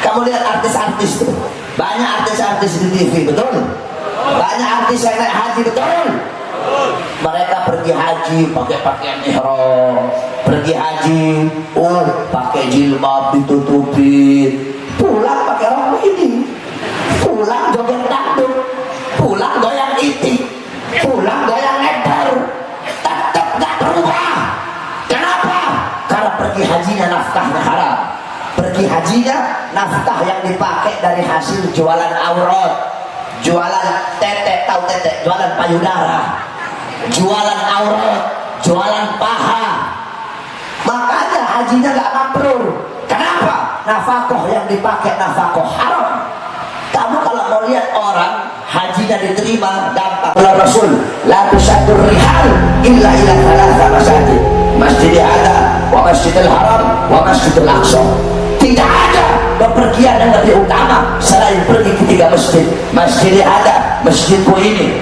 Kamu lihat artis-artis tuh, banyak artis-artis di TV, betul? Banyak artis yang naik haji, betul? Mereka pergi haji pakai pakaian ihram, pergi haji, pakai jilbab ditutupin, pulang pakai rok ini, pulang joget dangdut, pulang goyang itik, pulang goyang ekor, tetap gak berubah. Kenapa? Karena pergi hajinya nafkahnya haram. Pergi hajinya nafkah yang dipakai dari hasil jualan aurat, jualan tetek, tahu tetek, jualan payudara, jualan aurat, jualan paha. Makanya hajinya gak mabrur. Kenapa? Nafkah yang dipakai nafkah haram. Kamu kalau mau lihat orang hajinya diterima gampang. Kalau Rasul la tusaddur rihal illa ila thalatha masajid, Masjidil Hadar wa Masjidil Haram wa Masjidil Aqsa. Tidak ada bepergian yang lebih utama selain pergi ke 3 masjid. Masjidil Hadar, masjidku ini,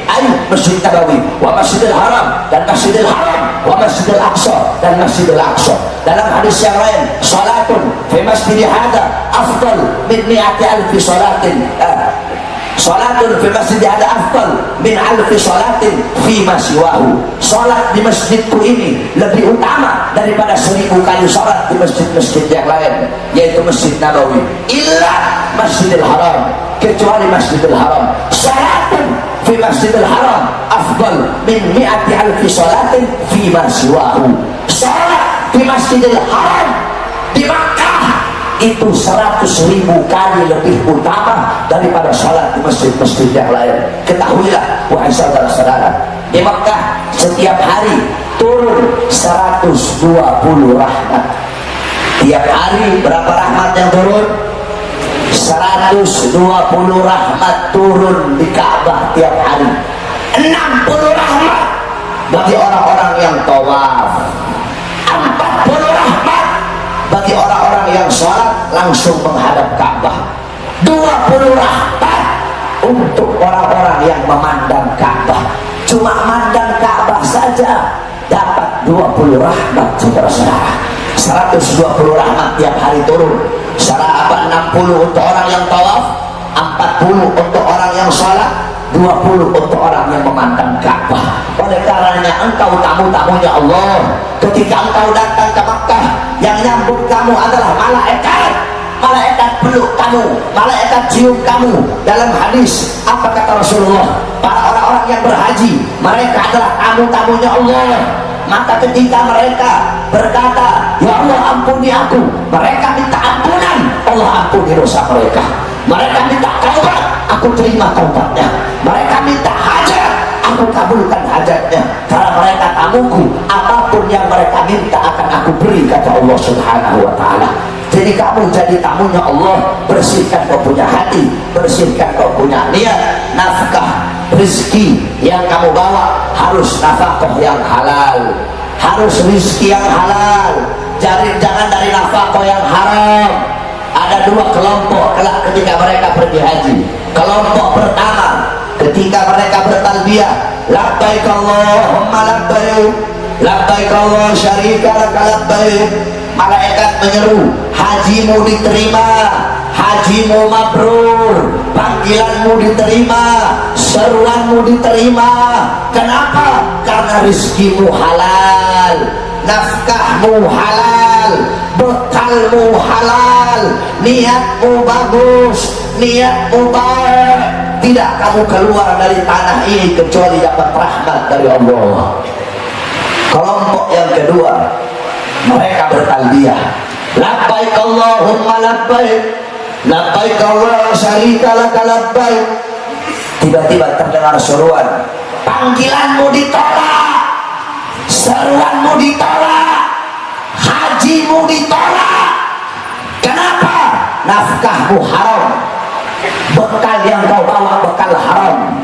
Masjid Nabawi, wa Masjidil Haram, dan Masjidil Haram, wa Masjidil Aqsa, dan Masjidil Aqsa. Dalam hadis yang lain, salatun fi Masjidil Hadar afdal min mi'ati alfi salatin. Salatun fi Masjidil Hadar afdal min alfi salatin fi ma siwahu. Salat di masjidku ini lebih utama daripada 1000 kali salat di masjid-masjid yang lain, yaitu Masjid Nabawi, illa Masjidil Haram, kecuali Masjidil Haram. Salatun fi Masjidil Haram afdal min mi'ati alfi salatin fi ma siwahu. Salat di Masjidil Haram di Makkah itu 100.000 kali lebih utama daripada salat di masjid-masjid yang lain. Ketahuilah wahai saudara-saudara, di Makkah setiap hari turun 120 rahmat. Tiap hari berapa rahmat yang turun? 120 rahmat turun di Ka'bah tiap hari. 60 rahmat bagi orang-orang yang tawaf, 40 rahmat bagi orang-orang yang sholat langsung menghadap Ka'bah, 20 rahmat untuk orang-orang yang memandang Ka'bah. Cuma mandang Ka'bah saja dapat 20 rahmat, saudara-saudara. 120 rahmat tiap hari turun. Secara apa? 60 untuk orang yang tawaf, 40 untuk orang yang sholat, 20 untuk orang yang memandang Ka'bah. Oleh karenanya engkau tamu-tamunya Allah. Ketika engkau datang ke Makkah, yang nyambut kamu adalah malaikat. Malaikat peluk kamu, malaikat cium kamu. Dalam hadis apa kata Rasulullah? Para orang-orang yang berhaji, mereka adalah tamu-tamunya Allah. Maka ketika mereka berkata, ya Allah ampuni aku, mereka minta ampunan, Allah ampuni dosa mereka. Mereka minta taubat, aku terima taubatnya. Mereka minta hajat, aku kabulkan hajatnya. Karena mereka tamuku, apapun yang mereka minta akan aku beri, kata Allah Subhanahu wa ta'ala. Jadi kamu jadi tamunya Allah, bersihkan kau punya hati, bersihkan kau punya niat. Nafkah rezeki yang kamu bawa harus nafkah yang halal, harus rezeki yang halal. Jangan dari nafkah yang haram. Ada 2 kelompok kelak ketika mereka pergi haji. Kelompok pertama ketika mereka bertalbiyah, labbaik Allahumma labbaik, labbaik Allah syarika laka labbaik. Malaikat menyeru, hajimu diterima, hajimu mabrur, panggilanmu diterima, seruanmu diterima. Kenapa? Karena rizkimu halal, nafkahmu halal, bekalmu halal, niatmu bagus, niatmu baik. Tidak kamu keluar dari tanah ini kecuali dapat rahmat dari Allah. Kelompok yang kedua, mereka bertalbiyah, labbaik Allahumma labbaik, labbaik Allah syarika laka labbaik. Tiba-tiba terdengar seruan, panggilanmu ditolak, seruanmu ditolak, hajimu ditolak. Kenapa? Nafkahmu haram, bekal yang kau bawa bekal haram.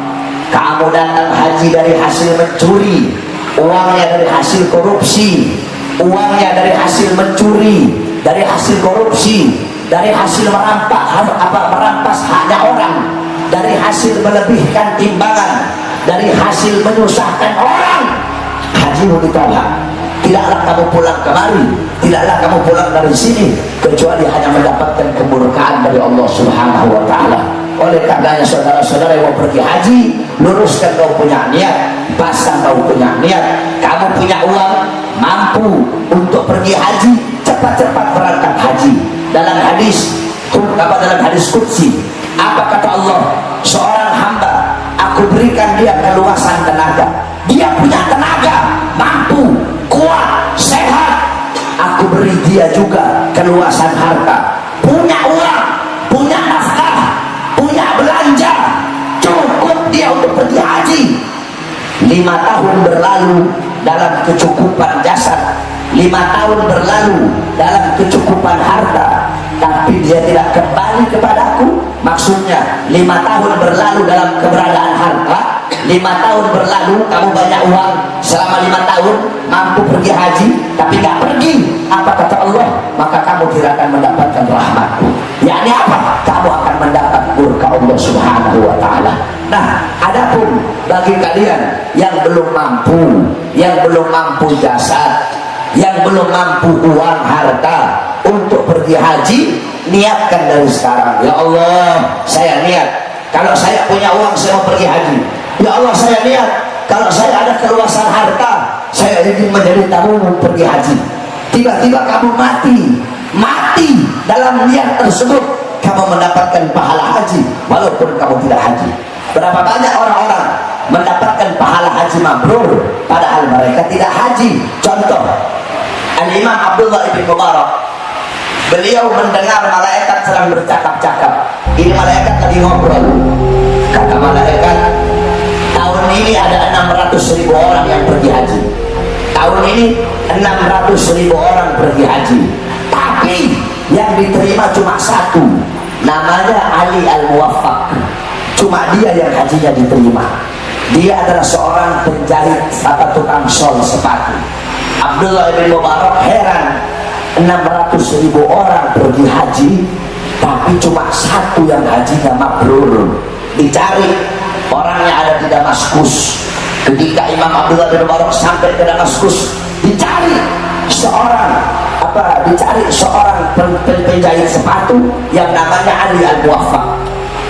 Kamu datang haji dari hasil mencuri, uangnya dari hasil korupsi, uangnya dari hasil mencuri, dari hasil korupsi, dari hasil merampas haknya orang, dari hasil melebihkan timbangan, dari hasil menyusahkan orang. Hajimu ditolak. tidaklah kamu pulang kemari, tidaklah kamu pulang dari sini kecuali hanya mendapatkan kemurkaan dari Allah Subhanahu wa Ta'ala. Oleh karenanya saudara-saudara yang mau pergi haji, luruskan kau punya niat, pasang kau punya niat. Kamu punya uang, mampu untuk pergi haji, cepat-cepat berangkat haji. Dalam hadis qudsi, apa kata Allah? Seorang hamba, aku berikan dia keluasan tenaga. Dia punya tenaga, mampu, kuat, sehat. Aku beri dia juga keluasan harta, punya uang, punya nafkah, punya belanja, cukup dia untuk pergi haji. 5 tahun berlalu dalam kecukupan jasad, 5 tahun berlalu dalam kecukupan harta, tapi dia tidak kembali kepadaku. Maksudnya 5 tahun berlalu dalam keberadaan harta, 5 tahun berlalu kamu banyak uang, selama 5 tahun mampu pergi haji tapi gak pergi. Apa kata Allah? Maka kamu tidak akan mendapatkan rahmatku. yakni apa? Kamu akan mendapat murka Allah Subhanahu wa Ta'ala. Nah, adapun bagi kalian yang belum mampu, yang belum mampu jasad, yang belum mampu uang harta untuk pergi haji, niatkan dari sekarang. Ya Allah, saya niat kalau saya punya uang saya mau pergi haji. Ya Allah, saya niat kalau saya ada keluasan harta saya ingin menjadi tamu pergi haji. Tiba-tiba kamu mati dalam niat tersebut, kamu mendapatkan pahala haji walaupun kamu tidak haji. Berapa banyak orang-orang mendapatkan pahala haji mabrur padahal mereka tidak haji. Contoh, Al-Imam Abdullah ibn Mubarak, beliau mendengar malaikat sedang bercakap-cakap. Ini malaikat lagi ngobrol. Kata malaikat, tahun ini ada 600.000 orang yang pergi haji. Tahun ini 600.000 orang pergi haji, tapi yang diterima cuma satu, namanya Ali Al-Muwaffaq. Cuma dia yang hajinya diterima. Dia adalah seorang penjahit atau tukang sol sepatu. Abdullah bin Mubarak heran, 600.000 orang pergi haji tapi cuma satu yang hajinya mabrur. Dicari, orangnya ada di Damaskus. Ketika Imam Abdullah bin Mubarak sampai ke Damaskus, dicari seorang penjahit sepatu yang namanya Ali Al-Muwaffaq.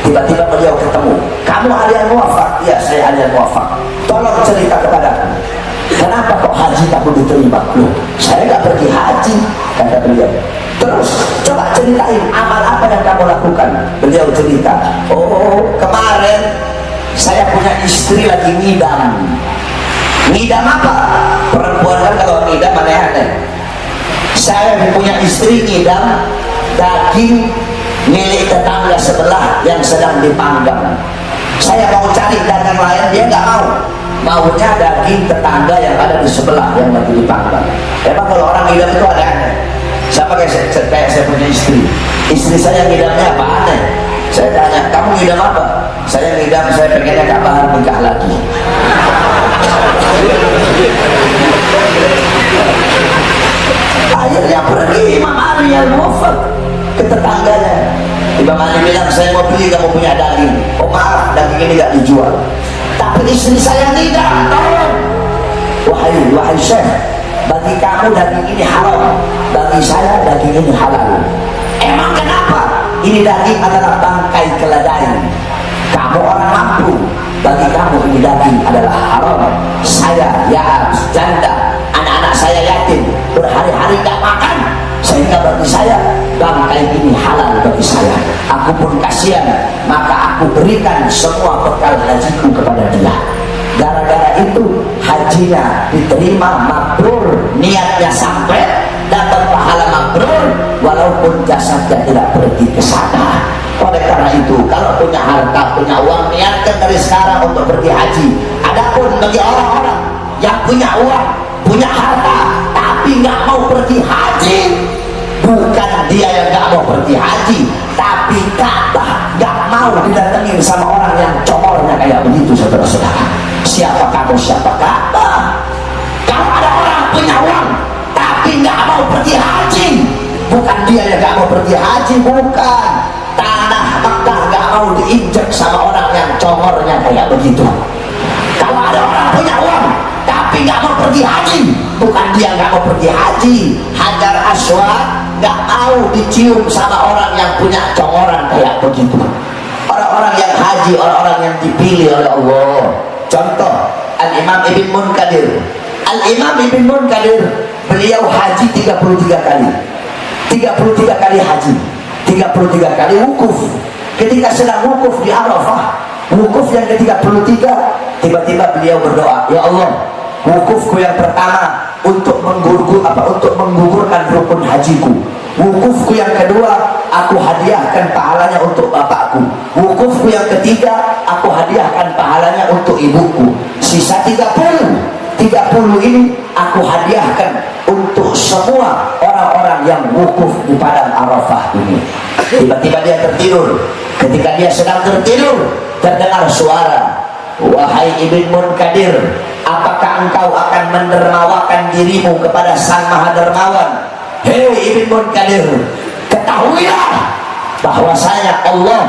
Tiba-tiba beliau ketemu, kamu Ali Al-Muwaffaq? Ya, saya Ali Al-Muwaffaq. Tolong cerita kepadaku, kenapa kok haji kamu diterima? Loh, saya nggak pergi haji, kata beliau. Terus coba ceritain amal apa yang kamu lakukan. Beliau cerita, oh kemarin saya punya istri lagi ngidam. Ngidam apa? Perempuan kan kalau ngidam aneh-aneh. Saya punya istri ngidam daging milik tetangga sebelah yang sedang dipanggang. Saya mau cari dagang lain, dia nggak mau. Maunya daging tetangga yang ada di sebelah yang lagi dipanggang. Emang kalau orang ngidam itu aneh-aneh. Sama kayak saya punya istri. Istri saya ngidamnya apa aneh? Saya tanya, kamu ngidam apa? Saya ngidam, saya pengennya Kak Bahar nikah lagi. Akhirnya pergi Imam Ali Al-Muwaffaq ke tetangganya. Imam Ali bilang, saya mau beli, kamu punya daging. Oh maaf, daging ini gak dijual, tapi istri saya ngidam, tolong. Wahai Syekh, bagi kamu daging ini haram, bagi saya daging ini halal. Emang kenapa? Ini daging adalah bangkai keledai. Kamu orang mampu, bagi kamu ini daging adalah haram. Saya janda, anak-anak saya yatim, berhari-hari gak makan, sehingga bagi saya bangkai ini halal bagi saya. Aku pun kasihan, maka aku berikan semua bekal hajiku kepada dia. Gara-gara itu hajinya diterima mabrur, niatnya sampai, dapat pahala mabrur walaupun jasadnya tidak pergi ke sana. Oleh karena itu, kalau punya harta, punya uang, niatkan dari sekarang untuk pergi haji. Adapun bagi orang-orang yang punya uang, punya harta tapi nggak mau pergi haji, bukan dia yang nggak mau pergi haji, tapi Ka'bah nggak mau didatengin sama orang yang comornya kayak begitu. Saudara-saudara, siapa kamu, siapa Ka'bah? Kalau ada orang punya uang tapi nggak mau pergi haji, bukan dia yang nggak mau pergi haji, bukan. Tanah Makkah nggak mau diinjak sama orang yang comornya kayak begitu. Kalau ada orang punya uang tapi nggak nggak mau pergi haji. Bukan dia nggak mau pergi haji, Hajar Aswad nggak mau dicium sama orang yang punya congoran kayak begitu. Orang-orang yang haji, orang-orang yang dipilih oleh Allah. Contoh Al-Imam Ibn Munkadir. Al-Imam Ibn Munkadir, beliau haji 33 kali. 33 kali haji, 33 kali wukuf. Ketika sedang wukuf di Arafah, wukuf yang ke-33, tiba-tiba beliau berdoa, ya Allah, wukufku yang pertama untuk menggugurkan rukun hajiku. Wukufku yang kedua, aku hadiahkan pahalanya untuk bapakku. Wukufku yang ketiga, aku hadiahkan pahalanya untuk ibuku. Sisa 30 ini aku hadiahkan untuk semua orang-orang yang wukuf di padang Arafah ini. Tiba-tiba dia tertidur. Ketika dia sedang tertidur, terdengar suara, wahai Ibn Munkadir, apakah engkau akan mendermawakan dirimu kepada Sang Maha Dermawan? Hei Ibn Munkadir, ketahuilah bahwasanya Allah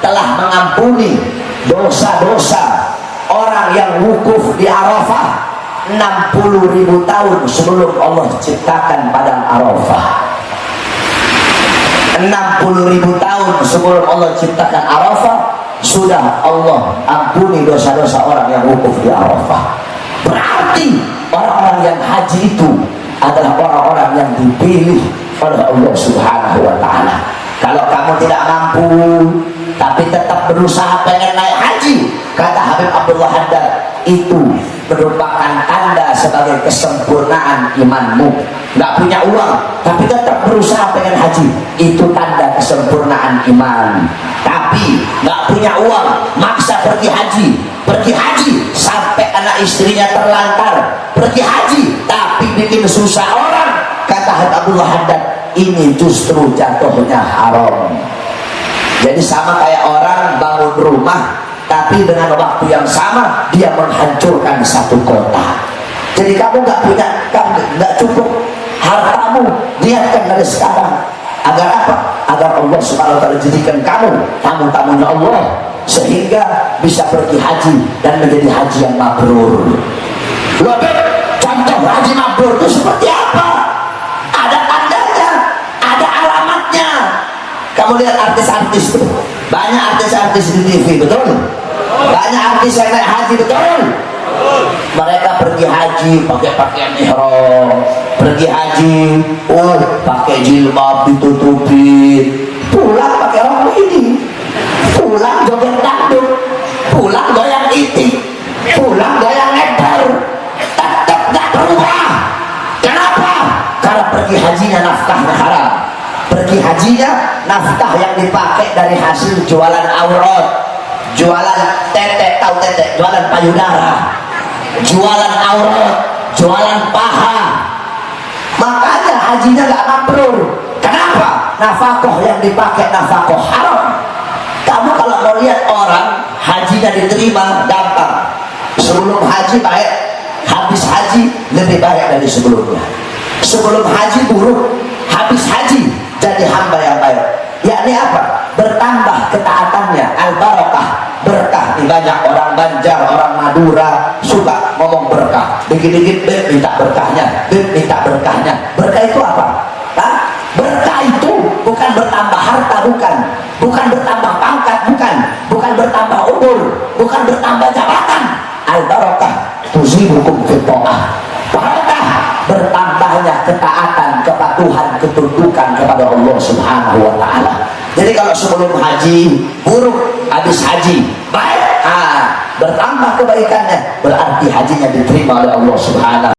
telah mengampuni dosa-dosa orang yang wukuf di Arafah 60.000 tahun sebelum Allah ciptakan padang Arafah. 60.000 tahun sebelum Allah ciptakan Arafah, sudah Allah ampuni dosa-dosa orang yang wukuf di Arafah. Berarti orang-orang yang haji itu adalah orang-orang yang dipilih oleh Allah Subhanahu wa ta'ala. Kalau kamu tidak mampu tapi tetap berusaha pengen naik haji, kata Habib Abdullah Haddad, itu merupakan tanda sebagai kesempurnaan imanmu. Nggak punya uang tapi tetap berusaha pengen haji, itu tanda kesempurnaan iman. Tapi nggak punya uang, maksa pergi haji sampai anak istrinya terlantar, pergi haji tapi bikin susah orang, kata Habib Abdullah Haddad, ini justru jatuhnya haram. Jadi sama kayak orang bangun rumah tapi dengan waktu yang sama dia menghancurkan satu kota. Jadi kamu nggak cukup hartamu, niatkan dari sekarang. Agar apa? Agar Allah Subhanahu wa ta'ala jadikan kamu tamu-tamunya Allah, sehingga bisa pergi haji dan menjadi haji yang mabrur. Contoh haji mabrur itu seperti apa? Ada tandanya, ada alamatnya. Kamu lihat artis-artis itu, banyak artis-artis di TV, betul? Banyak artis yang naik haji, betul? Mereka pergi haji pakai pakaian ihram, pergi haji, pakai jilbab ditutupin, pulang pakai rok ini, pulang joget dangdut, pulang goyang itik, pulang goyang lebar, tetap gak berubah. Kenapa? Karena pergi hajinya nafkahnya haram. Pergi hajinya nafkah yang dipakai dari hasil jualan aurat, jualan tete, tahu tete, jualan payudara, jualan aurat, jualan paha. Makanya hajinya gak mabrur. Kenapa? Nafkah yang dipakai nafkah haram. Kamu kalau mau lihat orang hajinya diterima, gampang. Sebelum haji baik, habis haji lebih baik dari sebelumnya. Sebelum haji buruk, habis haji jadi hamba yang baik. Yakni apa? Bertambah ketaatannya, al-barakah, berkah. Di banyak orang Banjar, orang Madura suka ngomong berkah. Dikit-dikit minta berkahnya, minta berkahnya. Berkah itu apa? Hah? Berkah itu bukan bertambah harta, bukan bertambah pangkat, bukan bertambah umur, bukan bertambah jabatan. Al-barakah tuzibukum fil ta'ah. Barakah bertambahnya ketaatan, kepatuhan, ketundukan kepada Allah Subhanahu wa ta'ala. Jadi kalau sebelum haji buruk, habis haji baik, bertambah kebaikannya, berarti hajinya diterima oleh Allah Subhanahu